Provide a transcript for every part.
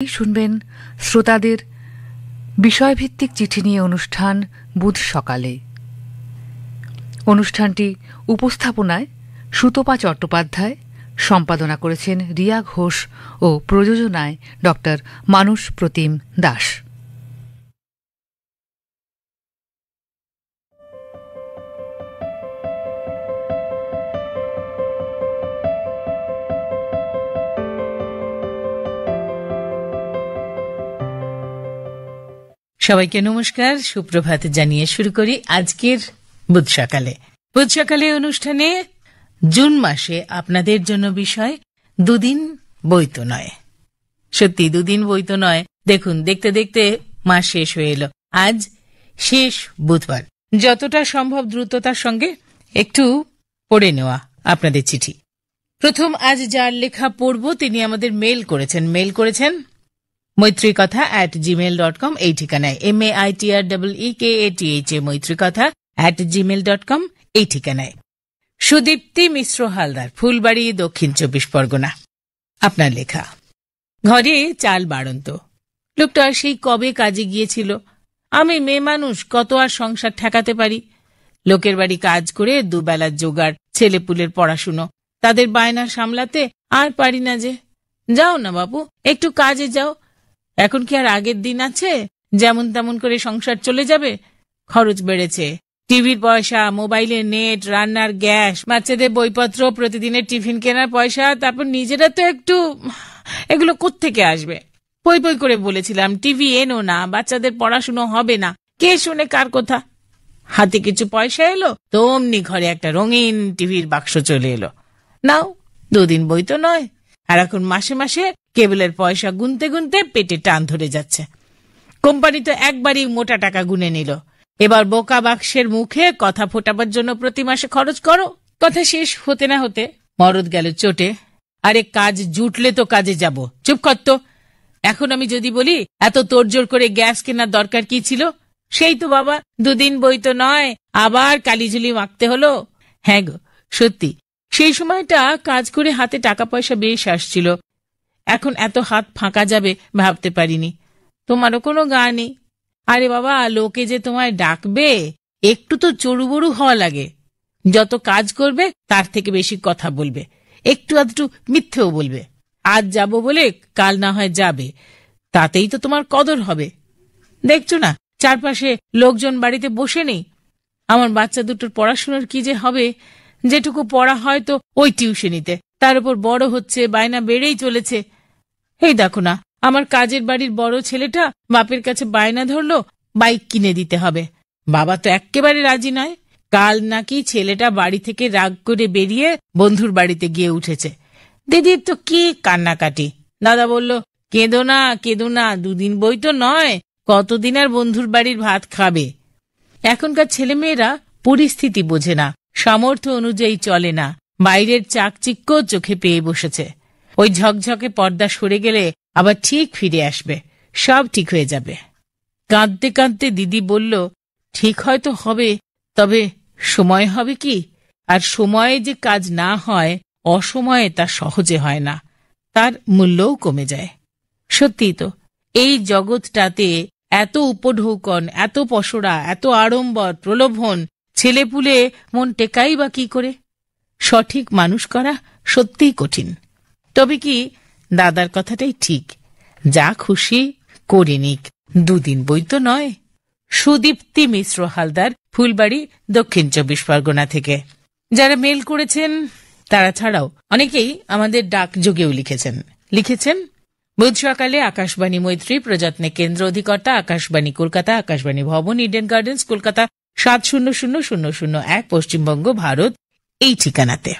শুনবেন শ্রোতাদের বিষয়ভিত্তিক চিঠি নিয়ে অনুষ্ঠান বুধ সকালে। অনুষ্ঠানটি উপস্থাপনায় সুতপা চট্টোপাধ্যায়, সম্পাদনা করেছেন রিয়া ঘোষ ও প্রযোজনায় ডক্টর মানস প্রতিম দাস। সবাইকে নমস্কার, সুপ্রভাত জানিয়ে শুরু করি আজকের বুধ সকালে। বুধ সকালে অনুষ্ঠানে জুন মাসে আপনাদের জন্য বিষয় দুদিন বইতো নয়। সত্যি দুদিন বইতো নয়। দেখুন, দেখতে দেখতে মাস শেষ হয়ে এলো। আজ শেষ বুধবার। যতটা সম্ভব দ্রুততার সঙ্গে একটু পড়ে নেওয়া আপনাদের চিঠি। প্রথম আজ যার লেখা পড়ব তিনি আমাদের মেল করেছেন maitrikatha@gmail.com এই ঠিকানায়, MAITREEKATHA maitrikatha@gmail.com এই ঠিকানায়। সুদীপ্তি মিশ্র হালদার, ফুলবাড়ি, দক্ষিণ 24 পরগনা। আপনার লেখা। ঘরে চাল বাড়ন্ত। লোকটা সেই কবে কাজে গিয়েছিল। আমি মেয়ে মানুষ, কত আর সংসার ঠেকাতে পারি। লোকের বাড়ি কাজ করে দুবেলার জোগাড়, ছেলেপুলের পড়াশুনো, তাদের বায়না সামলাতে আর পারি না যে। যাও না বাবু, একটু কাজে যাও। এখন কি আর আগের দিন আছে যেমন তেমন করে সংসার চলে যাবে? খরচ বেড়েছে। টিভির পয়সা, মোবাইলের নেট, রান্নার গ্যাস, বাচ্চাদের বইপত্র, প্রতিদিনের টিফিন কেনার পয়সা, তারপর নিজেরা তো একটু, এগুলো কোত্থেকে আসবে? পই পই করে বলেছিলাম টিভি এনো না, বাচ্চাদের পড়াশুনো হবে না। কে শুনে কার কথা? হাতে কিছু পয়সা এলো তো অমনি ঘরে একটা রঙিন টিভির বাক্স চলে এলো। নাও, দুদিন বই তো নয়। আর এখন মাসে মাসে কেবলের পয়সা গুনতে গুনতে পেটে টান ধরে যাচ্ছে। কোম্পানি তো একবারই মোটা টাকা গুনে নিল। এবার বোকা বাক্সের মুখে কথা ফোটাবার জন্য প্রতি মাসে খরচ করো। কথা শেষ হতে না হতে মরদ গেল চোটে। আরে কাজ জুটলে তো কাজে যাব। চুপ কর তো। এখন আমি যদি বলি এত তোড়জোড় করে গ্যাস কেনার দরকার কি ছিল? সেই তো বাবা, দুদিন বই তো নয়, আবার কালিঝুলি মাখতে হলো। হ্যাঁ গো, সত্যি সেই সময়টা কাজ করে হাতে টাকা পয়সা বেশ আসছিল। এখন এত হাত ফাঁকা যাবে ভাবতে পারিনি। তোমারও কোনো গা নেই। আরে বাবা, লোকে যে তোমায় ডাকবে, একটু তো চড়ুবড়ু হওয়া লাগে। যত কাজ করবে তার থেকে বেশি কথা বলবে, একটু আধটু মিথ্যেও বলবে। আজ যাব বলে কাল না হয় যাবে, তাতেই তো তোমার কদর হবে। দেখছো না চারপাশে লোকজন বাড়িতে বসে নেই। আমার বাচ্চা দুটোর পড়াশোনার কি যে হবে? যেটুকু পড়া হয় তো ওই টিউশনিতে, তার উপর বড় হচ্ছে, বায়না বেড়েই চলেছে। এই দেখো না, আমার কাজের বাড়ির বড় ছেলেটা বাপের কাছে বায়না ধরলো বাইক কিনে দিতে হবে। বাবা তো এক্কেবারে রাজি নয়। কাল নাকি ছেলেটা বাড়ি থেকে রাগ করে বেরিয়ে বন্ধুর বাড়িতে গিয়ে উঠেছে। দিদির তো কি কান্নাকাটি। দাদা বলল, কেঁদো না, দুদিন বই তো নয়, কতদিন আর বন্ধুর বাড়ির ভাত খাবে? এখনকার ছেলেমেয়েরা পরিস্থিতি বোঝে না, সামর্থ্য অনুযায়ী চলে না, বাইরের চাকচিক্য চোখে পেয়ে বসেছে। ওই ঝকঝকে পর্দা সরে গেলে আবার ঠিক ফিরে আসবে, সব ঠিক হয়ে যাবে। কাঁদতে কাঁদতে দিদি বলল, ঠিক হয়তো হবে, তবে সময় হবে কি? আর সময়ে যে কাজ না হয়, অসময়ে তা সহজে হয় না, তার মূল্যও কমে যায়। সত্যি তো, এই জগৎটাতে এত উপঢৌকন, এত পসরা, এত আড়ম্বর, প্রলোভন, ছেলেপুলে মন টেকাই বা কি করে? সঠিক মানুষ করা সত্যিই কঠিন। তবে কি দাদার কথাটাই ঠিক, যা খুশি করে নিক, দুদিন বই তো নয়। সুদীপ্তি মিশ্র হালদার, ফুলবাড়ি, দক্ষিণ 24 পরগনা থেকে। যারা মেল করেছেন তারা ছাড়াও অনেকেই আমাদের ডাকযোগেও লিখেছেন বুধ সকালে আকাশবাণী মৈত্রী, প্রযত্নে কেন্দ্র অধিকর্তা, আকাশবাণী কলকাতা, আকাশবাণী ভবন, ইডেন গার্ডেন্স, কলকাতা 700001, পশ্চিমবঙ্গ, ভারত, এই ঠিকানাতে।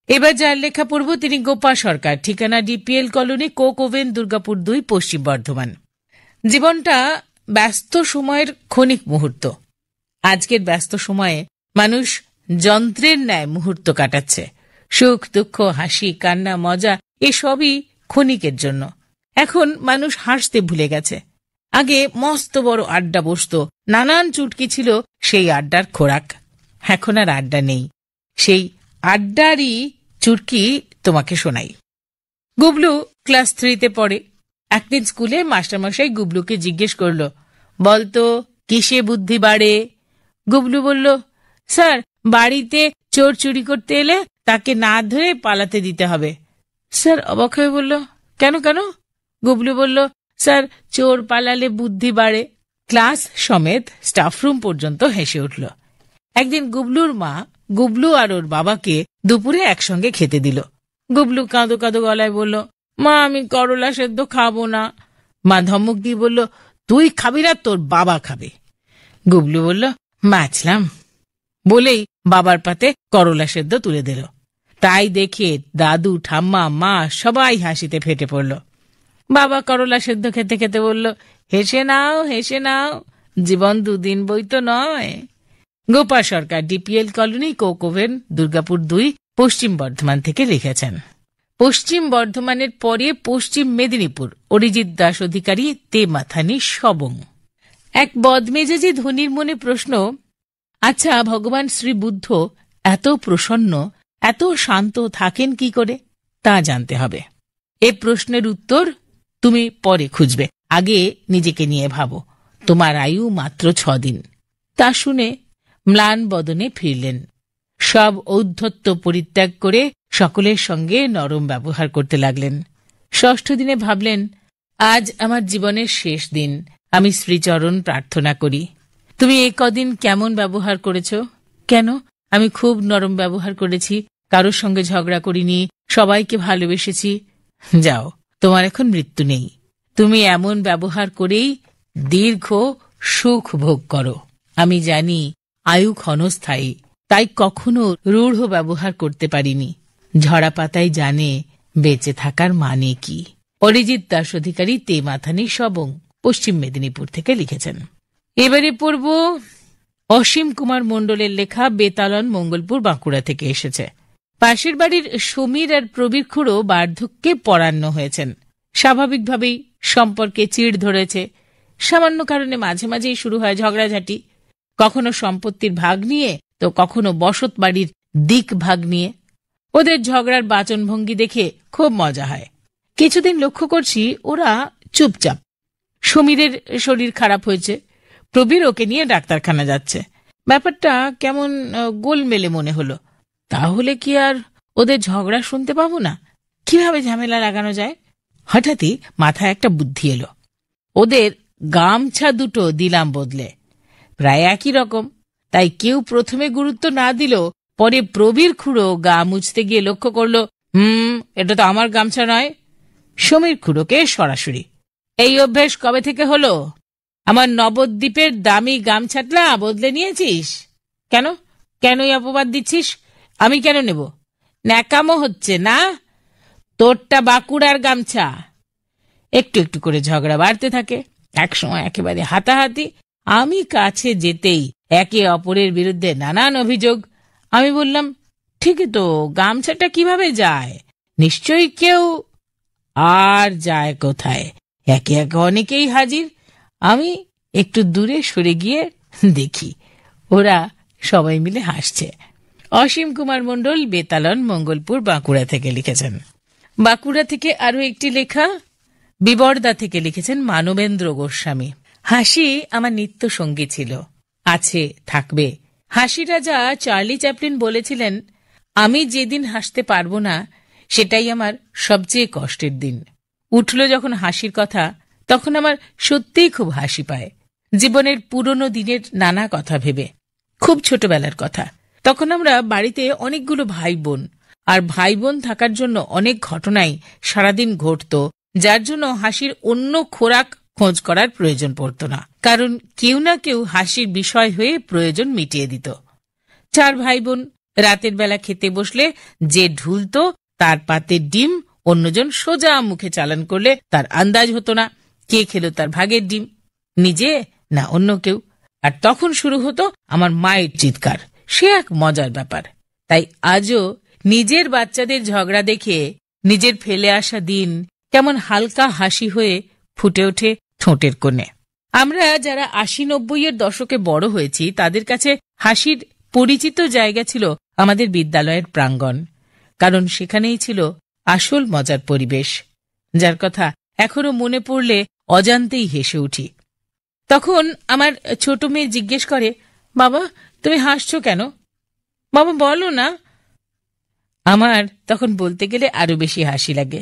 এবার যার লেখা পড়ব তিনি গোপা সরকার, ঠিকানা DPL colony, coke oven, Durgapur 2, Paschim Bardhaman. জীবনটা ব্যস্ত সময়ের ক্ষণিক মুহূর্ত। আজকের ব্যস্ত সময়ে মানুষ যন্ত্রের ন্যায় মুহূর্ত কাটাচ্ছে। সুখ দুঃখ, হাসি কান্না মজা এসবই ক্ষণিকের জন্য। এখন মানুষ হাসতে ভুলে গেছে। আগে মস্ত বড় আড্ডা বসত, নানান চুটকি ছিল সেই আড্ডার খোরাক। এখন আর আড্ডা নেই। সেই আড্ডারই চুটকি তোমাকে শোনাই। গুবলু ক্লাস 3-তে পড়ে। একদিন স্কুলে মাস্টারমশাই গুবলুকে জিজ্ঞেস করল, বলতো কিসে বুদ্ধি বাড়ে? গুবলু বলল, স্যার, বাড়িতে চোর চুরি করতে এলে তাকে না ধরে পালাতে দিতে হবে। স্যার অবাক হয়ে বলল, কেন কেন? গুবলু বলল, স্যার, চোর পালালে বুদ্ধি বাড়ে। ক্লাস সমেত স্টাফরুম পর্যন্ত হেসে উঠল। একদিন গুবলুর মা গুবলু আর ওর বাবাকে দুপুরে একসঙ্গে খেতে দিল। গুবলু কাঁদো কাঁদো গলায় বলল, মা, আমি করলা সেদ্ধ খাবো না। মা ধমক দিয়ে বলল, তুই খাবি না, তোর বাবা খাবে। গুবলু বলল, বাঁচলাম, বলেই বাবার পাতে করলা সেদ্ধ তুলে দিল। তাই দেখে দাদু, ঠাম্মা, মা সবাই হাসিতে ফেটে পড়ল। বাবা করলা সেদ্ধ খেতে খেতে বলল, হেসে নাও, হেসে নাও, জীবন দুদিন বই তো নয়। Gopal Sarkar, DPL colony, coke oven, Durgapur 2, Paschim Bardhaman থেকে লিখেছেন। পশ্চিম বর্ধমানের পরে পশ্চিম মেদিনীপুর, অরিজিৎ দাস অধিকারী, তেমাথানি সবং। এক বদমেজাজি ধনীর মনে প্রশ্ন, আচ্ছা, ভগবান শ্রী বুদ্ধ এত প্রসন্ন, এত শান্ত থাকেন কি করে? তা জানতে হবে। এ প্রশ্নের উত্তর তুমি পরে খুঁজবে, আগে নিজেকে নিয়ে ভাবো। তোমার আয়ু মাত্র 6 দিন। তা শুনে ম্লান বদনে ফিরলেন। সব ঔদ্ধত্য পরিত্যাগ করে সকলের সঙ্গে নরম ব্যবহার করতে লাগলেন। 6ষ্ঠ দিনে ভাবলেন, আজ আমার জীবনের শেষ দিন, আমি শ্রীচরণ প্রার্থনা করি, তুমি এ কদিন কেমন ব্যবহার করেছ? কেন? আমি খুব নরম ব্যবহার করেছি, কারোর সঙ্গে ঝগড়া করিনি, সবাইকে ভালোবেসেছি। যাও, তোমার এখন মৃত্যু নেই, তুমি এমন ব্যবহার করেই দীর্ঘ সুখ ভোগ করো। আমি জানি আয়ু ক্ষণস্থায়ী, তাই কখনো রূঢ় ব্যবহার করতে পারিনি। ঝরা পাতাই জানে বেঁচে থাকার মানে কি। অরিজিৎ দাস অধিকারী, তেমাথানি সবং, পশ্চিম মেদিনীপুর থেকে লিখেছেন। এবারে পড়ব অসীম কুমার মণ্ডলের লেখা, বেতালন, মঙ্গলপুর, বাঁকুড়া থেকে এসেছে। পাশের বাড়ির সমীর আর প্রবীর খুড়ো বার্ধক্যে পরান্ন হয়েছেন। স্বাভাবিকভাবেই সম্পর্কে চিড় ধরেছে। সামান্য কারণে মাঝে মাঝেই শুরু হয় ঝগড়াঝাটি, কখনো সম্পত্তির ভাগ নিয়ে, তো কখনো বসত বাড়ির দিক ভাগ নিয়ে। ওদের ঝগড়ার বাচনভঙ্গি দেখে খুব মজা হয়। কিছুদিন লক্ষ্য করছি ওরা চুপচাপ। সমীরের শরীর খারাপ হয়েছে, প্রবীর ওকে নিয়ে ডাক্তারখানা যাচ্ছে। ব্যাপারটা কেমন গোলমেলে মনে হলো। তাহলে কি আর ওদের ঝগড়া শুনতে পাবো না? কিভাবে ঝামেলা লাগানো যায়? হঠাৎই মাথায় একটা বুদ্ধি এলো। ওদের গামছা দুটো দিলাম বদলে, প্রায় একই রকম। তাই কেউ প্রথমে গুরুত্ব না দিলেও পরে প্রবীর খুড়ো গা মুছতে গিয়ে লক্ষ্য করলো, এটা তো আমার গামছা নয়। সমীর খুড়োকে সরাসরি, এই অভ্যেস কবে থেকে হলো? আমার নবদ্বীপের দামি গামছাটা বদলে নিয়েছিস কেন? কেনই অপবাদ দিচ্ছিস? আমি কেন নেব? ন্যাকামো হচ্ছে না? তোরটা বাঁকুড়ার গামছা। একটু একটু করে ঝগড়া বাড়তে থাকে, একসময় একেবারে হাতাহাতি। আমি কাছে যেতেই একে অপরের বিরুদ্ধে নানান অভিযোগ। আমি বললাম, ঠিকই তো, গামছাটা কিভাবে যায়? নিশ্চয়ই কেউ। আর যায় কোথায়, একে একে অনেকেই হাজির। আমি একটু দূরে সরে গিয়ে দেখি ওরা সবাই মিলে হাসছে। অসীম কুমার মণ্ডল, বেতালন, মঙ্গলপুর, বাঁকুড়া থেকে লিখেছেন। বাঁকুড়া থেকে আরো একটি লেখা, বিবর্দা থেকে লিখেছেন মানবেন্দ্র গোস্বামী। হাসি আমার নিত্য সঙ্গী ছিল, আছে, থাকবে। হাসি রাজা চার্লি চ্যাপলিন বলেছিলেন, আমি যেদিন হাসতে পারবো না সেটাই আমার সবচেয়ে কষ্টের দিন। উঠল যখন হাসির কথা, তখন আমার সত্যিই খুব হাসি পায়। জীবনের পুরনো দিনের নানা কথা ভেবে। খুব ছোটবেলার কথা। তখন আমরা বাড়িতে অনেকগুলো ভাই বোন, আর ভাই বোন থাকার জন্য অনেক ঘটনাই সারাদিন ঘটত, যার জন্য হাসির অন্য খোরাক খোঁজ করার প্রয়োজন পড়ত না, কারণ কেউ না কেউ হাসির বিষয় হয়ে প্রয়োজন মিটিয়ে দিত। 4 ভাই বোন, রাতের বেলা খেতে বসলে যে ঢুলত তার পাতে ডিম অন্যজন সোজা মুখে চালান করলে তার আন্দাজ হতো না কে খেলো তার ভাগের ডিম, নিজে না অন্য কেউ। আর তখন শুরু হতো আমার মায়ের চিৎকার। সে এক মজার ব্যাপার। তাই আজও নিজের বাচ্চাদের ঝগড়া দেখে নিজের ফেলে আসা দিন কেমন হালকা হাসি হয়ে ফুটে ওঠে ঠোঁটের কোণে। আমরা যারা 80-90-এর দশকে বড় হয়েছি তাদের কাছে হাসির পরিচিত জায়গা ছিল আমাদের বিদ্যালয়ের প্রাঙ্গণ, কারণ সেখানেই ছিল আসল মজার পরিবেশ, যার কথা এখনো মনে পড়লে অজান্তেই হেসে উঠি। তখন আমার ছোট মেয়ে জিজ্ঞেস করে, বাবা তুমি হাসছো কেন? বাবা বলো না। আমার তখন বলতে গেলে আরো বেশি হাসি লাগে।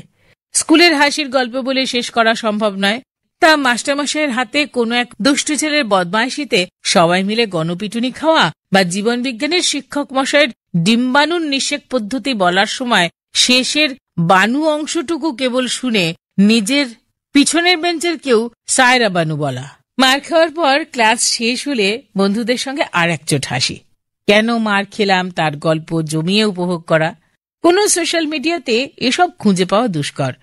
স্কুলের হাসির গল্প বলে শেষ করা সম্ভব নয়। তা মাস্টারমশাইয়ের হাতে কোনো এক দুষ্টু ছেলের বদমাইশিতে সবাই মিলে গণপিটুনি খাওয়া, বা জীবন বিজ্ঞানের শিক্ষক মশাইয়ের ডিম্বাণুর নিষেক পদ্ধতি বলার সময় শেষের বানু অংশটুকু কেবল শুনে নিজের পিছনের বেঞ্চের কেউ সায়রা বানু বলা। মার খাওয়ার পর ক্লাস শেষ হলে বন্ধুদের সঙ্গে আর এক চোট হাসি। কেন মার খেলাম তার গল্প জমিয়ে উপভোগ করা। কোনো সোশ্যাল মিডিয়াতে এসব খুঁজে পাওয়া দুষ্কর।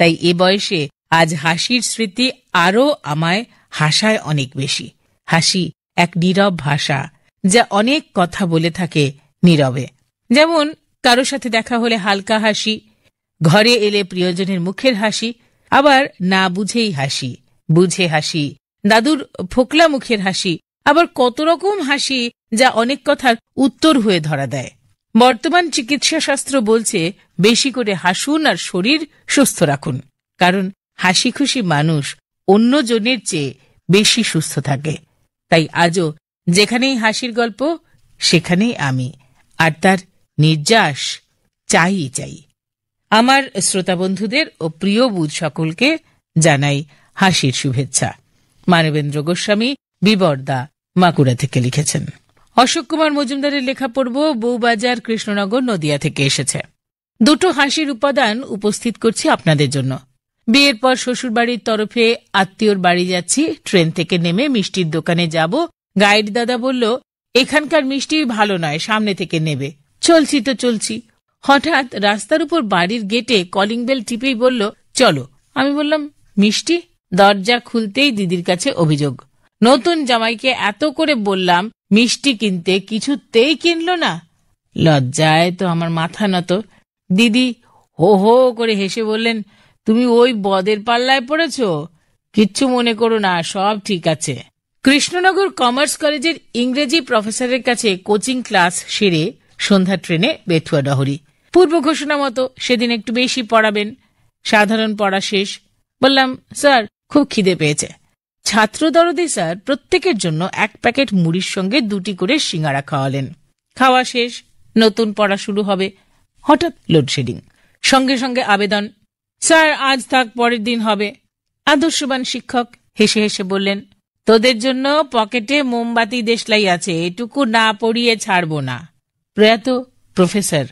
তাই এ বয়সে আজ হাসির স্মৃতি আরও আমায় হাসায় অনেক বেশি। হাসি এক নীরব ভাষা, যা অনেক কথা বলে থাকে নীরবে। যেমন কারো সাথে দেখা হলে হালকা হাসি, ঘরে এলে প্রিয়জনের মুখের হাসি, আবার না বুঝেই হাসি, বুঝে হাসি, দাদুর ফোকলা মুখের হাসি, আবার কত রকম হাসি যা অনেক কথার উত্তর হয়ে ধরা দেয়। বর্তমান চিকিৎসা শাস্ত্র বলছে বেশি করে হাসুন আর শরীর সুস্থ রাখুন, কারণ হাসি খুশি মানুষ অন্য জনের চেয়ে বেশি সুস্থ থাকে। তাই আজও যেখানেই হাসির গল্প সেখানেই আমি, আর তার নির্যাস চাই চাই। আমার শ্রোতা বন্ধুদের ও প্রিয় বুধ সকলকে জানাই হাসির শুভেচ্ছা। মানবেন্দ্র গোস্বামী, বিবর্দা, বাঁকুড়া থেকে লিখেছেন। অশোক কুমার মজুমদারের লেখা পড়ব। বউবাজার, কৃষ্ণনগর, নদিয়া থেকে এসেছে। দুটো হাসির উপাদান উপস্থিত করছি আপনাদের জন্য। বিয়ের পর শ্বশুরবাড়ির তরফে আত্মীয়র বাড়ি যাচ্ছি। ট্রেন থেকে নেমে মিষ্টির দোকানে যাব। গাইড দাদা বলল, এখানকার মিষ্টি ভালো নয়, সামনে থেকে নেবে। চলছি তো চলছি, হঠাৎ রাস্তার উপর বাড়ির গেটে কলিং বেল টিপেই বলল, চলো। আমি বললাম, মিষ্টি? দরজা খুলতেই দিদির কাছে অভিযোগ, নতুন জামাইকে এত করে বললাম মিষ্টি কিনতে, কিছুতেই কিনলো না। লজ্জায় তো আমার মাথা নত। দিদি হো হো করে হেসে বললেন, তুমি ওই বদের পাল্লায় পড়েছ, কিচ্ছু মনে করো না, সব ঠিক আছে। কৃষ্ণনগর কমার্স কলেজের ইংরেজি প্রফেসরের কাছে কোচিং ক্লাস সেরে সন্ধ্যা ট্রেনে বেথুয়া ডহরি। পূর্ব ঘোষণা মতো সেদিন একটু বেশি পড়াবেন। সাধারণ পড়া শেষ। বললাম, স্যার খুব খিদে পেয়েছে। ছাত্র দরদি স্যার প্রত্যেকের জন্য এক প্যাকেট মুড়ির সঙ্গে 2টি করে সিঙ্গারা খাওয়ালেন। খাওয়া শেষ, নতুন পড়া শুরু হবে। হঠাৎ লোডশেডিং। সঙ্গে সঙ্গে আবেদন, স্যার আজ থাক, পরের দিন হবে। আদর্শবান শিক্ষক হেসে হেসে বললেন, তোদের জন্য পকেটে মোমবাতি দেশলাই আছে, এটুকু না পড়িয়ে ছাড়ব না। প্রয়াত প্রফেসর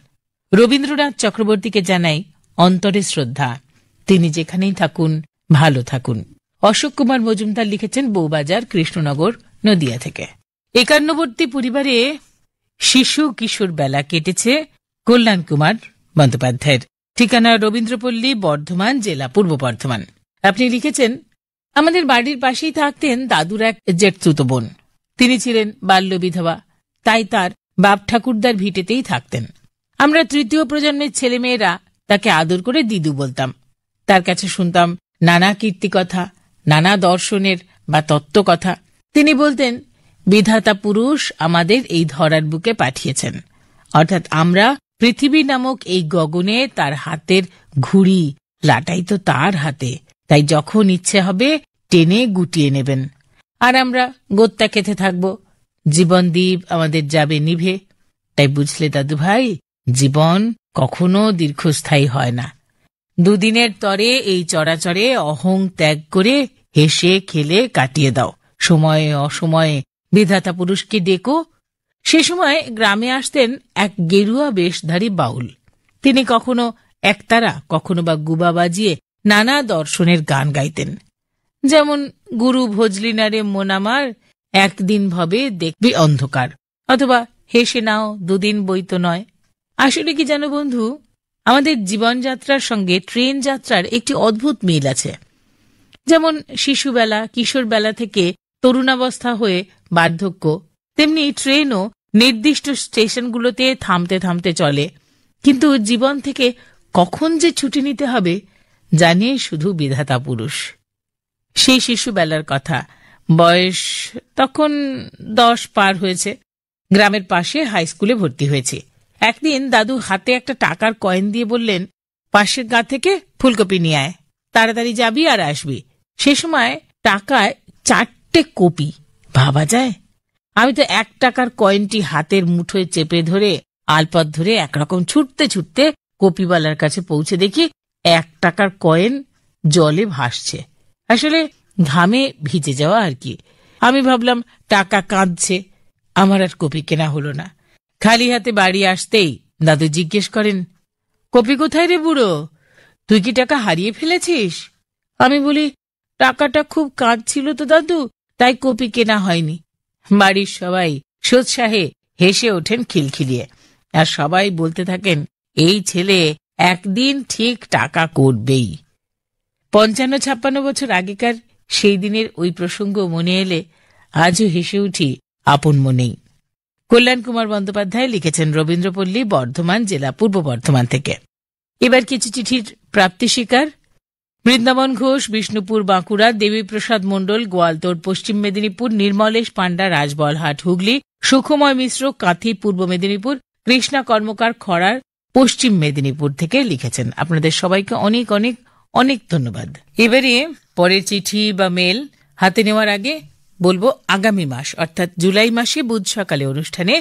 রবীন্দ্রনাথ চক্রবর্তীকে জানাই অন্তরে শ্রদ্ধা। তিনি যেখানেই থাকুন ভালো থাকুন। অশোক কুমার মজুমদার লিখেছেন বউবাজার, কৃষ্ণনগর, নদিয়া থেকে। একান্নবর্তী পরিবারে শিশু কিশোর বেলা কেটেছে কল্যাণ কুমার বন্দ্যোপাধ্যায়ের। ঠিকানা রবীন্দ্রপল্লী, বর্ধমান জেলা, পূর্ব বর্ধমান। আপনি লিখেছেন, আমাদের বাড়ির পাশেই থাকতেন দাদুর এক জেঠতুতো বোন। তিনি ছিলেন বাল্য বিধবা, তাই তার বাপ ঠাকুরদার ভিটেতেই থাকতেন। আমরা তৃতীয় প্রজন্মের ছেলেমেয়েরা তাকে আদর করে দিদু বলতাম। তার কাছে শুনতাম নানা কীর্তিকথা, নানা দর্শনের বা তত্ত্বকথা। তিনি বলতেন, বিধাতা পুরুষ আমাদের এই ধরার বুকে পাঠিয়েছেন, অর্থাৎ আমরা পৃথিবী নামক এই গগনে তার হাতের ঘুড়ি, লাটাই তো তার হাতে, তাই যখন ইচ্ছে হবে টেনে গুটিয়ে নেবেন, আর আমরা গোত্তা খেতে থাকব। জীবন দ্বীপ আমাদের যাবে নিভে। তাই বুঝলে দাদু ভাই, জীবন কখনো দীর্ঘস্থায়ী হয় না। দুদিনের তরে এই চরাচরে অহং ত্যাগ করে হেসে খেলে কাটিয়ে দাও। সময়ে অসময়ে বিধাতা পুরুষকে ডেকো। সে সময় গ্রামে আসতেন এক গেরুয়া বেশধারী বাউল। তিনি কখনো একতারা, কখনো বা গুবা বাজিয়ে নানা দর্শনের গান গাইতেন। যেমন, গুরু ভজলিনারে মোনামার, একদিন ভবে দেখবি অন্ধকার, অথবা হেসে নাও দুদিন বইতো নয়। আসলে কি জানো বন্ধু, আমাদের জীবনযাত্রার সঙ্গে ট্রেন যাত্রার একটি অদ্ভুত মিল আছে। যেমন শিশুবেলা, কিশোরবেলা থেকে তরুণাবস্থা হয়ে বার্ধক্য, তেমনি ট্রেনও নির্দিষ্ট স্টেশনগুলোতে থামতে থামতে চলে। কিন্তু জীবন থেকে কখন যে ছুটি নিতে হবে জানে শুধু বিধাতা পুরুষ। সেই শিশুবেলার কথা, বয়স তখন 10 পার হয়েছে। গ্রামের পাশে হাই স্কুলে ভর্তি হয়েছে। একদিন দাদু হাতে একটা টাকার কয়েন দিয়ে বললেন, পাশের গা থেকে ফুলকপি নিয়ে আয়। তাড়াতাড়ি যাবি আর আসবি। সে সময় টাকায় 4টে কপি, ভাবা যায়? আমি তো 1 টাকার কয়েনটি হাতের মুঠোয় চেপে ধরে আলপথ ধরে একরকম ছুটতে ছুটতে কপিওয়ালার কাছে পৌঁছে দেখি 1 টাকার কয়েন জলে ভাসছে। আসলে ঘামে ভিজে যাওয়া আর কি। আমি ভাবলাম টাকা কাঁদছে, আমার আর কপি কেনা হলো না। খালি হাতে বাড়ি আসতেই দাদু জিজ্ঞেস করেন, কপি কোথায় রে বুড়ো, তুই কি টাকা হারিয়ে ফেলেছিস? আমি বলি, টাকাটা খুব কাঁদছিল তো দাদু, তাই কপি কেনা হয়নি। বাড়ির সবাই সোৎসাহে হেসে ওঠেন খিলখিলিয়ে, আর সবাই বলতে থাকেন, এই ছেলে একদিন ঠিক টাকা করবেই। 55-56 বছর আগেকার সেই দিনের ওই প্রসঙ্গ মনে এলে আজও হেসে উঠি আপন মনেই। কল্যাণ কুমার বন্দ্যোপাধ্যায় লিখেছেন রবীন্দ্রপল্লী, বর্ধমান জেলা, পূর্ব বর্ধমান থেকে। এবার কিছু চিঠির প্রাপ্তি স্বীকার। বৃন্দাবন ঘোষ, বিষ্ণুপুর, বাঁকুড়া; দেবীপ্রসাদ মণ্ডল, গোয়ালতোড়, পশ্চিম মেদিনীপুর; নির্মলেশ পাণ্ডা, রাজবলহাট, হুগলি; সুখময় মিশ্র, কাঁথি, পূর্ব মেদিনীপুর; কৃষ্ণা কর্মকার, খড়ার, পশ্চিম মেদিনীপুর থেকে লিখেছেন। আপনাদের সবাইকে অনেক অনেক অনেক ধন্যবাদ। এবারে পরের চিঠি বা মেল হাতে নেওয়ার আগে বলবো আগামী মাস অর্থাৎ জুলাই মাসে বুধ সকালে অনুষ্ঠানে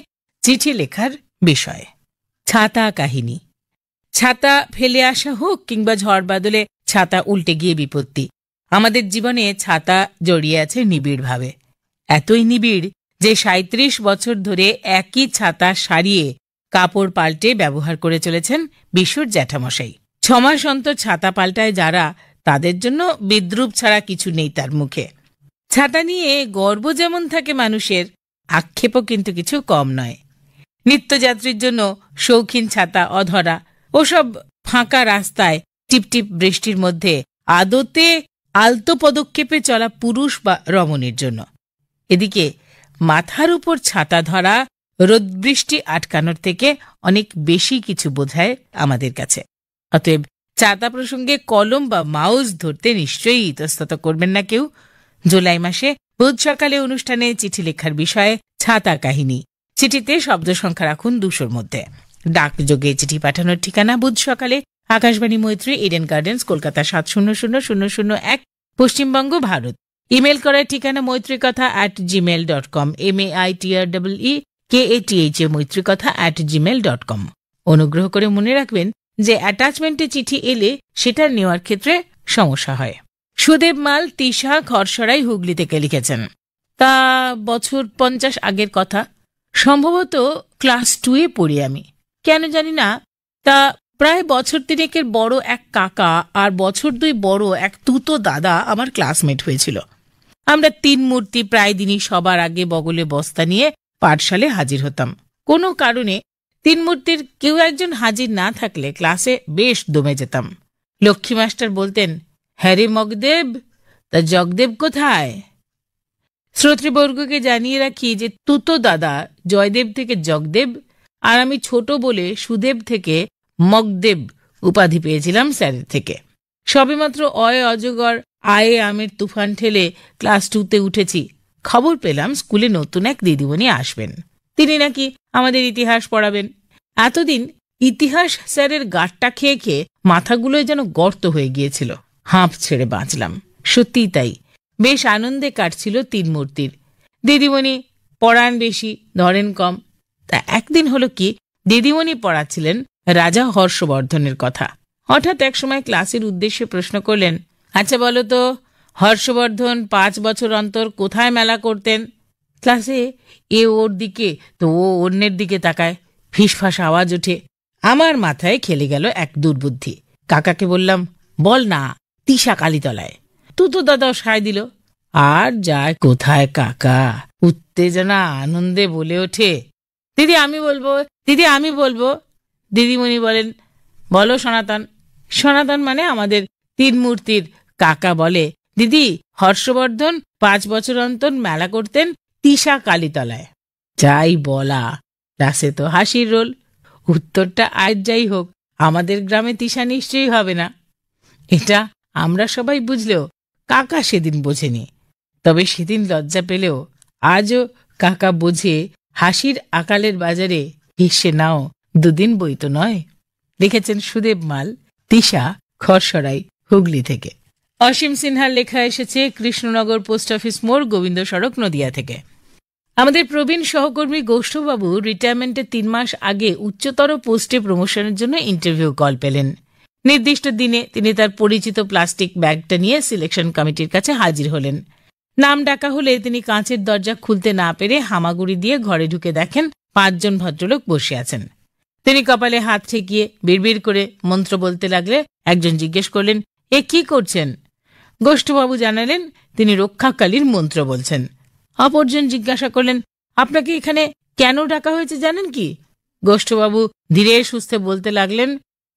চিঠি লেখার বিষয়। ছাতা কাহিনী। ছাতা ফেলে আসা হোক কিংবা ঝড় বাদলে ছাতা উল্টে গিয়ে বিপত্তি, আমাদের জীবনে ছাতা জড়িয়ে আছে নিবিড়ভাবে। এতই নিবিড় যে 37 বছর ধরে একই ছাতা সারিয়ে কাপড় পাল্টে ব্যবহার করে চলেছেন বিশুর জ্যাঠামশাই। 6 মাস অন্তর ছাতা পাল্টায় যারা, তাদের জন্য বিদ্রুপ ছাড়া কিছু নেই তার মুখে। ছাতা নিয়ে গর্ব যেমন থাকে মানুষের, আক্ষেপও কিন্তু কিছু কম নয়। নিত্যযাত্রীর জন্য শৌখিন ছাতা অধরা, ওসব ফাঁকা রাস্তায় টিপটিপ বৃষ্টির মধ্যে আদতে আলতো পদক্ষেপে চলা পুরুষ বা রমণীর জন্য। এদিকে মাথার উপর ছাতা ধরা রোদবৃষ্টি আটকানোর থেকে অনেক বেশি কিছু বোঝায় আমাদের কাছে। অতএব ছাতা প্রসঙ্গে কলম বা মাউস ধরতে নিশ্চয়ই ইতস্তত করবেন না কেউ। জুলাই মাসে বুধ সকালে অনুষ্ঠানে চিঠি লেখার বিষয়ে ছাতা কাহিনী। চিঠিতে শব্দ সংখ্যা রাখুন 200-র মধ্যে। ডাকযোগে চিঠি পাঠানোর ঠিকানা বুধ সকালে, আকাশবাণী মৈত্রী, Eden gardens, Kolkata 700001, Paschimbanga, Bharat. Email করার ঠিকানা মৈত্রীকথা@gmail.com, MAITREEKATHA মৈত্রীকথা@gmail.com। অনুগ্রহ করে মনে রাখবেন যে অ্যাটাচমেন্টে চিঠি এলে সেটা নেওয়ার ক্ষেত্রে সমস্যা হয়। সুদেব মাল, তিশা, খরসরাই, হুগলি থেকে লিখেছেন। তা বছর 50 আগের কথা, সম্ভবত ক্লাস 2-এ পড়ি আমি, কেন জানি না। তা প্রায় বছর 3-এর বড় এক কাকা আর বছর 2 বড় এক তুতো দাদা আমার ক্লাসমেট হয়েছিল। আমরা 3 মূর্তি প্রায় দিনই সবার আগে বগলে বস্তা নিয়ে পাঠশালে হাজির হতাম। কোনো কারণে 3 মূর্তির কেউ একজন হাজির না থাকলে ক্লাসে বেশ দমে যেতাম। লক্ষ্মী মাস্টার বলতেন, হ্যারে মগদেব, তা জগদেব কোথায়? শ্রোতৃবর্গকে জানিয়ে রাখি যে তুতো দাদা জয়দেব থেকে জগদেব, আর আমি ছোট বলে সুদেব থেকে মগদেব উপাধি পেয়েছিলাম স্যারের থেকে। সবেমাত্র অয় অজগর আয়ে আমের তুফান ঠেলে ক্লাস 2-তে উঠেছি, খবর পেলাম স্কুলে নতুন এক দিদিমণি আসবেন। তিনি নাকি আমাদের ইতিহাস পড়াবেন। এতদিন ইতিহাস স্যারের গাঁটটা খেয়ে খেয়ে মাথাগুলোয় যেন গর্ত হয়ে গিয়েছিল। হাঁপ ছেড়ে বাঁচলাম। সত্যিই তাই, বেশ আনন্দে কাটছিল 3 মূর্তির। দিদিমণি পড়ান বেশি, ধরেন কম। তা একদিন হলো কি, দিদিমণি পড়াচ্ছিলেন রাজা হর্ষবর্ধনের কথা। হঠাৎ একসময় ক্লাসের উদ্দেশ্যে প্রশ্ন করলেন, আচ্ছা বলো তো, হর্ষবর্ধন 5 বছর অন্তর কোথায় মেলা করতেন? ক্লাসে এ ওর দিকে তো ও অন্যের দিকে তাকায়, ফিসফাস আওয়াজ ওঠে। আমার মাথায় খেলে গেল এক দুর্বুদ্ধি। কাকাকে বললাম, বল না, তিশা কালীতলায়। তুতো দাদাও সায় দিল। আর যায় কোথায় কাকা, উত্তেজনা আনন্দে বলে ওঠে, দিদি আমি বলবো, দিদি আমি বলবো। দিদিমণি বলেন, বলো সনাতন। সনাতন মানে আমাদের 3 মূর্তির কাকা বলে, দিদি হর্ষবর্ধন 5 বছর অন্তর মেলা করতেন তিশা কালীতলায়। যাই বলা, ক্লাসে তো হাসির রোল। উত্তরটা আজ যাই হোক, আমাদের গ্রামে তিশা নিশ্চয়ই হবে না। এটা আমরা সবাই বুঝলেও কাকা সেদিন বোঝেনি। তবে সেদিন লজ্জা পেলেও আজও কাকা বোঝে হাসির আকালের বাজারে হেসে নাও 2 দিন বই তো নয়। লিখেছেন সুদেব মাল, তিশা, খরসরাই, হুগলি থেকে। অসীম সিনহার লেখা এসেছে কৃষ্ণনগর পোস্ট অফিস মোড়, গোবিন্দ সড়ক, নদিয়া থেকে। আমাদের প্রবীণ সহকর্মী গোষ্ঠবাবু রিটায়ারমেন্টের 3 মাস আগে উচ্চতর পোস্টে প্রমোশনের জন্য ইন্টারভিউ কল পেলেন। নির্দিষ্ট দিনে তিনি তার পরিচিত প্লাস্টিক ব্যাগটা নিয়ে সিলেকশন কমিটির কাছে হাজির হলেন। নাম ডাকা হলে তিনি কাঁচের দরজা খুলতে না পেরে হামাগুড়ি দিয়ে ঘরে ঢুকে দেখেন 5 জন ভদ্রলোক বসে আছেন। তিনি কপালে হাত ঠেকিয়ে বিড়বিড় করে মন্ত্র বলতে লাগলে একজন জিজ্ঞেস করলেন, এ কি করছেন? গোষ্ঠবাবু জানালেন তিনি রক্ষাকালীর মন্ত্র বলছেন। অপরজন জিজ্ঞাসা করলেন, আপনাকে এখানে কেন ডাকা হয়েছে জানেন কি? গোষ্ঠবাবু ধীরে সুস্থে বলতে লাগলেন,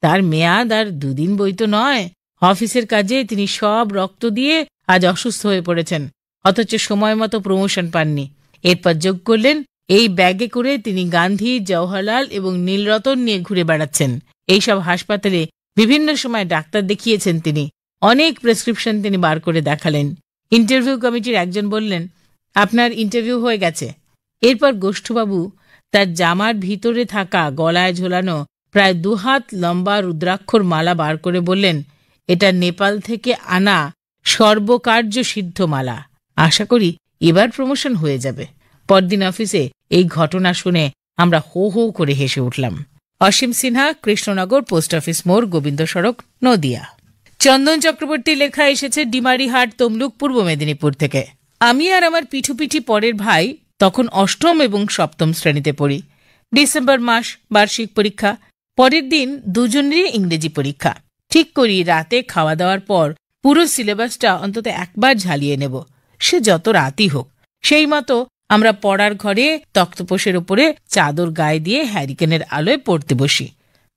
তার মেয়াদ আর 2 দিন বইতো নয়। অফিসের কাজে তিনি সব রক্ত দিয়ে আজ অসুস্থ হয়ে পড়েছেন, অথচ সময় মতো প্রমোশন পাননি। এরপর যোগ করলেন, এই ব্যাগে করে তিনি গান্ধী, জওহরলাল এবং নীলরতন নিয়ে ঘুরে বেড়াচ্ছেন। এইসব হাসপাতালে বিভিন্ন সময় ডাক্তার দেখিয়েছেন তিনি। অনেক প্রেসক্রিপশন তিনি বার করে দেখালেন। ইন্টারভিউ কমিটির একজন বললেন, আপনার ইন্টারভিউ হয়ে গেছে। এরপর গোষ্ঠবাবু তার জামার ভিতরে থাকা গলায় ঝোলানো প্রায় 2 হাত লম্বা রুদ্রাক্ষর মালা বার করে বললেন, এটা নেপাল থেকে আনা সর্বকার্য সিদ্ধ মালা। আশা করি এবার প্রমোশন হয়ে যাবে। পরদিন অফিসে এই ঘটনা শুনে আমরা হো হো করে হেসে উঠলাম। অসীম সিনহা, কৃষ্ণনগর পোস্ট অফিস মোড়, গোবিন্দ সড়ক, নদিয়া। চন্দন চক্রবর্তী লেখা এসেছে ডিমারিহাট, তমলুক, পূর্ব মেদিনীপুর থেকে। আমি আর আমার পিঠুপিঠি পরের ভাই তখন 8ম এবং 7ম শ্রেণীতে পড়ি। ডিসেম্বর মাস, বার্ষিক পরীক্ষা। পরের দিন দুজনেরই ইংরেজি পরীক্ষা। ঠিক করি রাতে খাওয়া দাওয়ার পর পুরো সিলেবাসটা অন্তত একবার ঝালিয়ে নেব, সে যত রাতই হোক। সেই মতো আমরা পড়ার ঘরে তক্তপোষের উপরে চাদর গায়ে দিয়ে হ্যারিকেনের আলোয় পড়তে বসি।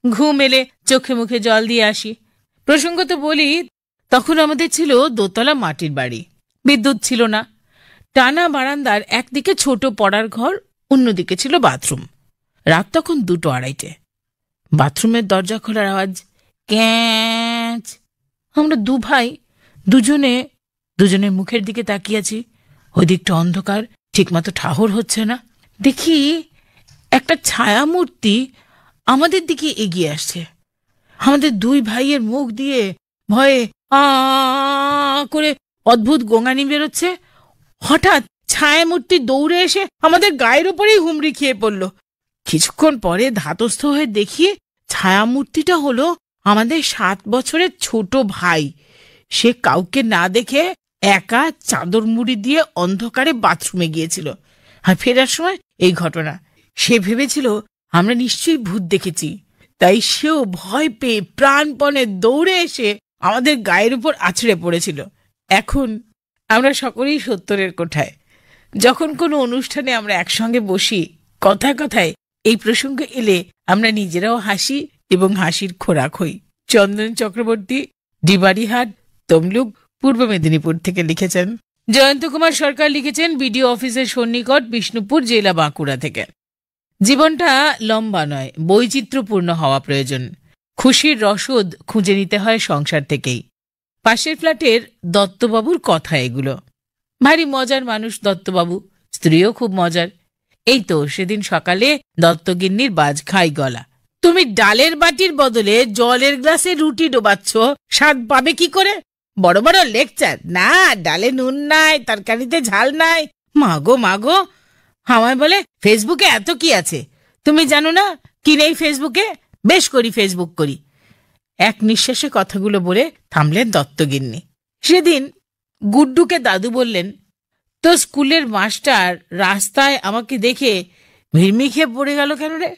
ঘুম এলে চোখে মুখে জল দিয়ে আসি। প্রসঙ্গত বলি, তখন আমাদের ছিল দোতলা মাটির বাড়ি, বিদ্যুৎ ছিল না। টানা বারান্দার একদিকে ছোট পড়ার ঘর, অন্যদিকে ছিল বাথরুম। রাত তখন 2:30। বাথরুমের দরজা খোলার আওয়াজ, ক্যাঁচ। আমরা 2 ভাই দুজনের মুখের দিকে তাকিয়ে আছি। ওই দিকটা অন্ধকার, ঠিকমতো ঠাহর হচ্ছে না। দেখি একটা ছায়া মূর্তি আমাদের দিকে এগিয়ে আসছে। আমাদের 2 ভাইয়ের মুখ দিয়ে ভয়ে আ করে অদ্ভুত গোঙানি বেরোচ্ছে। হঠাৎ ছায়া মূর্তি দৌড়ে এসে আমাদের গায়ের উপরেই হুমড়ি খেয়ে পড়ল। কিছুক্ষণ পরে ধাতস্থ হয়ে দেখি ছায়া মূর্তিটা হলো আমাদের 7 বছরের ছোট ভাই। সে কাউকে না দেখে একা চাদর মুড়ি দিয়ে অন্ধকারে বাথরুমে গিয়েছিল। আর ফেরার সময় এই ঘটনা। সে ভেবেছিল আমরা নিশ্চয়ই ভূত দেখেছি, তাই সেও ভয় পেয়ে প্রাণপণে দৌড়ে এসে আমাদের গায়ের উপর আছড়ে পড়েছিল। এখন আমরা সকলেই 70-এর কোঠায়। যখন কোনো অনুষ্ঠানে আমরা একসঙ্গে বসি, কথায় কথায় এই প্রসঙ্গ এলে আমরা নিজেরাও হাসি এবং হাসির খোরাক হই। চন্দন চক্রবর্তী, ডিমারিহাট, তমলুক, পূর্ব মেদিনীপুর থেকে লিখেছেন। জয়ন্ত কুমার সরকার লিখেছেন বিডিও অফিসের সন্নিকট, বিষ্ণুপুর জেলা, বাঁকুড়া থেকে। জীবনটা লম্বা নয়, বৈচিত্র্যপূর্ণ হওয়া প্রয়োজন। খুশির রসদ খুঁজে নিতে হয় সংসার থেকেই। পাশের ফ্ল্যাটের দত্তবাবুর কথা এগুলো। ভারী মজার মানুষ দত্তবাবু, স্ত্রীও খুব মজার। এই তো সেদিন সকালে দত্তগিন্নির বাজ খাই গলা, তুমি ডালের বাটির বদলে জলের গ্লাসে রুটি ডোবাচ্ছ, স্বাদ পাবে কি করে? বড় বড় লেকচার, না ডালে নুন নাই, তরকারিতে ঝাল নাই। মাগো মাগো, আমায় বলে ফেসবুকে এত কি আছে, তুমি জানো না কি নেই ফেসবুকে? বেশ করি ফেসবুক করি। এক নিঃশ্বাসে কথাগুলো বলে থামলেন দত্তগিন্নি। সেদিন গুড্ডুকে দাদু বললেন, তো স্কুলের মাস্টার রাস্তায় আমাকে দেখে ভিড়মি খেয়ে পড়ে গেল কেন রে?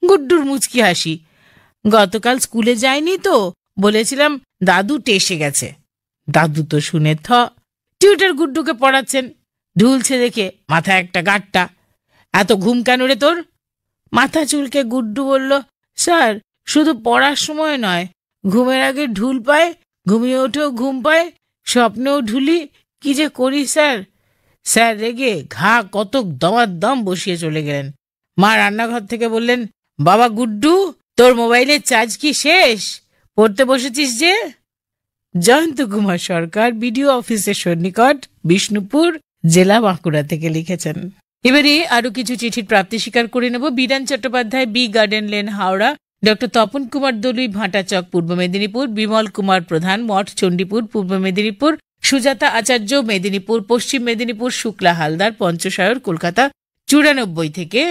গুড্ডুর মুচকি হাসি, গতকাল স্কুলে যায়নি তো, বলেছিলাম দাদু টেসে গেছে। দাদু তো শুনে টিউটার গুড্ডুকে পড়াচ্ছেন, ঢুলছে দেখে মাথায় একটা গাঁটটা। এত ঘুম কেন রে তোর? মাথা চুলকে গুড্ডু বলল, স্যার শুধু পড়ার সময় নয়, ঘুমের আগে ঢুল পায়, ঘুমিয়ে উঠেও ঘুম পায়, স্বপ্নেও ঢুলি, কি যে করি স্যার। স্যার রেগে ঘা কতক দমার দম বসিয়ে চলে গেলেন। মা রান্নাঘর থেকে বললেন, বাবা গুড্ডু, তোর মোবাইলের চার্জ কি শেষ? পড়তে বসেছিস যে? জয়ন্ত কুমার সরকার, বিডিও অফিসের সন্নিকট, বিষ্ণুপুর জেলা, বাঁকুড়া থেকে লিখেছেন। এবারে আরো কিছু চিঠির প্রাপ্তি স্বীকার করে নেব। Bidhan Chattopadhyay, B garden lane, Howrah, doctor Tapan Kumar Dalui Bhatachak Purba Medinipur, Bimal Kumar প্রধান মঠ চণ্ডীপুর পূর্ব মেদিনীপুর, সুজাতা আচার্য মেদিনীপুর পশ্চিম মেদিনীপুর, শুক্লা হালদার পঞ্চশায়র কলকাতা 94 থেকে,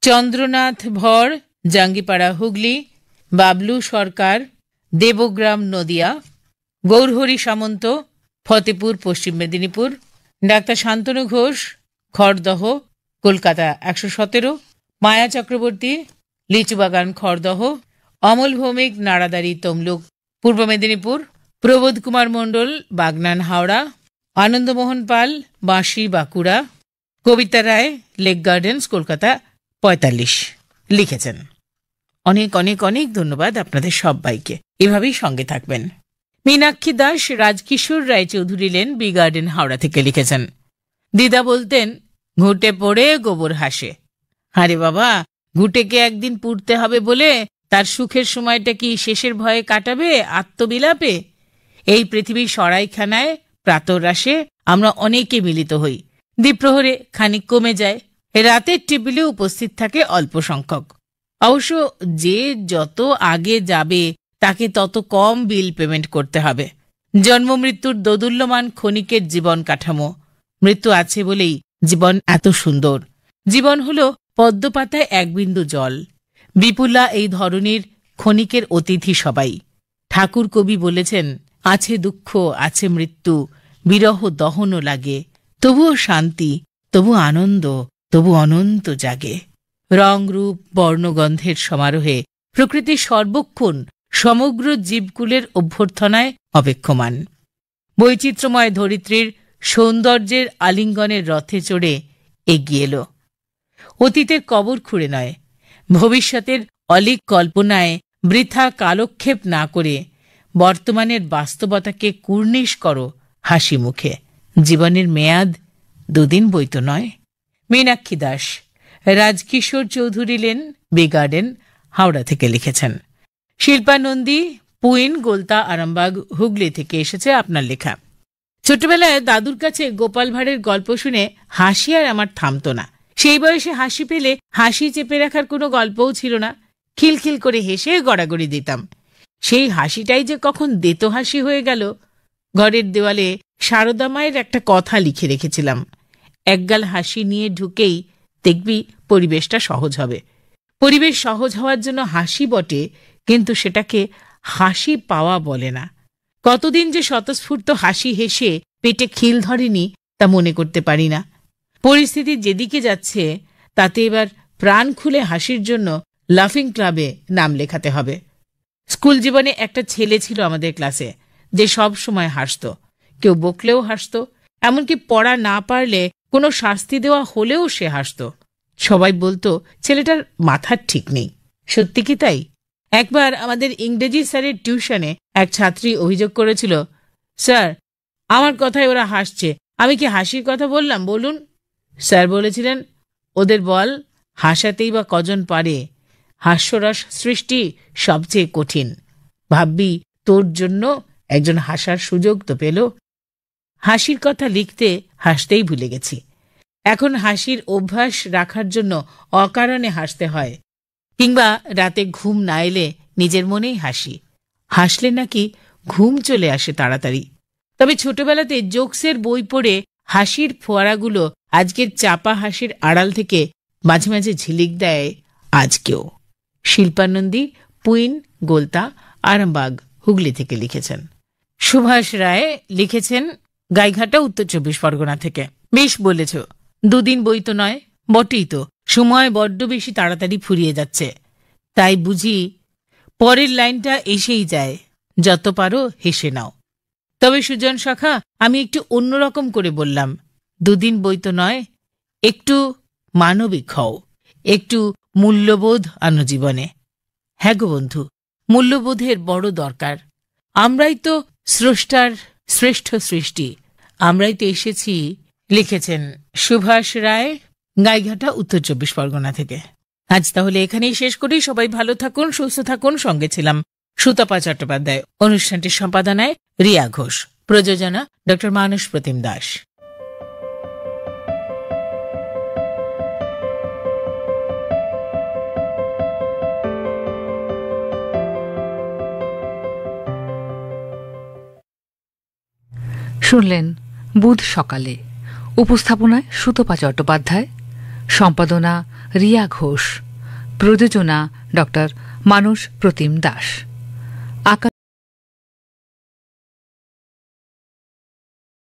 চন্দ্রনাথ ভর জাঙ্গিপাড়া হুগলি, বাবলু সরকার দেবগ্রাম নদিয়া, গৌরহরি সামন্ত ফতেপুর পশ্চিম মেদিনীপুর, ডাক্তার শান্তনু ঘোষ খড়দহ কলকাতা 117, মায়া চক্রবর্তী লিচুবাগান খড়দহ, অমল ভৌমিক নাড়াদারি তমলুক পূর্ব মেদিনীপুর, প্রবোধ কুমার মণ্ডল বাগনান হাওড়া, আনন্দমোহন পাল বাঁশি বাঁকুড়া, কবিতা রায় লেক গার্ডেন্স কলকাতা 45 লিখেছেন। অনেক অনেক অনেক ধন্যবাদ আপনাদের সবাইকে। এভাবেই সঙ্গে থাকবেন। Minakshi Das Rajkishore Raychaudhuri Lane B Garden Howrah থেকে লিখেছেন, দিদা বলতেন ঘুঁটে পড়ে গোবর হাসে। আরে বাবা, ঘুঁটেকে একদিন পুড়তে হবে বলে তার সুখের সময়টা কি শেষের ভয়ে কাটাবে আত্মবিলাপে? এই পৃথিবীর সরাইখানায় প্রাতরাশে আমরা অনেকে মিলিত হই, দ্বিপ্রহরে খানিক কমে যায়, রাতের টেবিলে উপস্থিত থাকে অল্প সংখ্যক। অবশ্য যে যত আগে যাবে তাকে তত কম বিল পেমেন্ট করতে হবে। জন্ম মৃত্যুর দোদুল্যমান ক্ষণিকের জীবন কাঠামো। মৃত্যু আছে বলেই জীবন এত সুন্দর। জীবন হলো পদ্মপাতায় এক বিন্দু জল। বিপুলা এই ধরনের ক্ষণিকের অতিথি সবাই। ঠাকুর কবি বলেছেন, আছে দুঃখ আছে মৃত্যু, বিরহ দহনও লাগে, তবুও শান্তি, তবু আনন্দ, তবু অনন্ত জাগে। রং রূপ বর্ণগন্ধের সমারোহে প্রকৃতি সর্বক্ষণ সমগ্র জীবকুলের অভ্যর্থনায় অপেক্ষমান। বৈচিত্র্যময় ধরিত্রীর সৌন্দর্যের আলিঙ্গনের রথে চড়ে এগিয়ে এলো। অতীতের কবর খুঁড়ে নয়, ভবিষ্যতের অলিক কল্পনায় বৃথা কালক্ষেপ না করে বর্তমানের বাস্তবতাকে কুর্নিশ করো হাসি মুখে। জীবনের মেয়াদ দুদিন বইতো নয়। Minakshi Das Rajkishore Chowdhury Lane B Garden Howrah থেকে লিখেছেন। শিল্পা নন্দী পুইন গোলতা আরামবাগ হুগলি থেকে এসেছে আপনার লেখা। ছোটবেলায় দাদুর কাছে গোপাল ভাঁড়ের গল্প শুনে হাসি আর আমার থামতো না। সেই বয়সে হাসি পেলে হাসি চেপে রাখার কোনো গল্পও ছিল না। খিলখিল করে হেসে গড়াগড়ি দিতাম। সেই হাসিটাই যে কখন দেতো হাসি হয়ে গেল। ঘরের দেওয়ালে সারদা মায়ের একটা কথা লিখে রেখেছিলাম, একগাল হাসি নিয়ে ঢুকেই দেখবি পরিবেশটা সহজ হবে। পরিবেশ সহজ হওয়ার জন্য হাসি বটে, কিন্তু সেটাকে হাসি পাওয়া বলে না। কতদিন যে স্বতঃস্ফূর্ত হাসি হেসে পেটে খিল ধরেনি তা মনে করতে পারি না। পরিস্থিতি যেদিকে যাচ্ছে তাতে এবার প্রাণ খুলে হাসির জন্য লাফিং ক্লাবে নাম লেখাতে হবে। স্কুল জীবনে একটা ছেলে ছিল আমাদের ক্লাসে, যে সব সময় হাসত। কেউ বকলেও হাসত, এমনকি পড়া না পারলে কোনো শাস্তি দেওয়া হলেও সে হাসত। সবাই বলতো ছেলেটার মাথার ঠিক নেই। সত্যি কি তাই? একবার আমাদের ইংরেজি স্যারের টিউশনে এক ছাত্রী অভিযোগ করেছিল, স্যার আমার কথায় ওরা হাসছে, আমি কি হাসির কথা বললাম বলুন? স্যার বলেছিলেন, ওদের বল হাসাতেই বা কজন পারে, হাস্যরস সৃষ্টি সবচেয়ে কঠিন। ভাববি তোর জন্য একজন হাসার সুযোগ তো পেল। হাসির কথা লিখতে হাসতেই ভুলে গেছি। এখন হাসির অভ্যাস রাখার জন্য অকারণে হাসতে হয়, কিংবা রাতে ঘুম না এলে নিজের মনেই হাসি। হাসলে নাকি ঘুম চলে আসে তাড়াতাড়ি। তবে ছোটবেলাতে জোকসের বই পড়ে হাসির ফোয়ারাগুলো আজকের চাপা হাসির আড়াল থেকে মাঝে মাঝে ঝিলিক দেয় আজকেও। শিল্পানন্দী পুইন গোলতা আরামবাগ হুগলি থেকে লিখেছেন। সুভাষ রায় লিখেছেন গাইঘাটা উত্তর 24 পরগনা থেকে। বেশ বলেছ, দুদিন বই তো নয়, বটেই তো। সময় বড্ড বেশি তাড়াতাড়ি ফুরিয়ে যাচ্ছে। তাই বুঝি পরের লাইনটা এসেই যায়, যত পারো হেসে নাও। তবে সুজন শাখা, আমি একটু অন্যরকম করে বললাম, দুদিন বই তো নয়, একটু মানবিক হও, একটু মূল্যবোধ আনো জীবনে। হ্যাঁ গো বন্ধু, মূল্যবোধের বড় দরকার। আমরাই তো স্রষ্টার শ্রেষ্ঠ সৃষ্টি, আমরাই তো এসেছি। লিখেছেন সুভাষ রায় গাইঘাটা উত্তর 24 পরগনা থেকে। আজ তাহলে এখানেই শেষ করি। সবাই ভালো থাকুন, সুস্থ থাকুন। সঙ্গে ছিলাম সুতপা চট্টোপাধ্যায়। অনুষ্ঠানটির সম্পাদনায় রিয়া ঘোষ, প্রযোজনা ডক্টর মানস প্রতিম দাস। শুনলেন বুধ সকালে, উপস্থাপনায় সুতপা চট্টোপাধ্যায়, সম্পাদনা রিয়া ঘোষ, প্রযোজনা ডক্টর মানস প্রতিম দাস।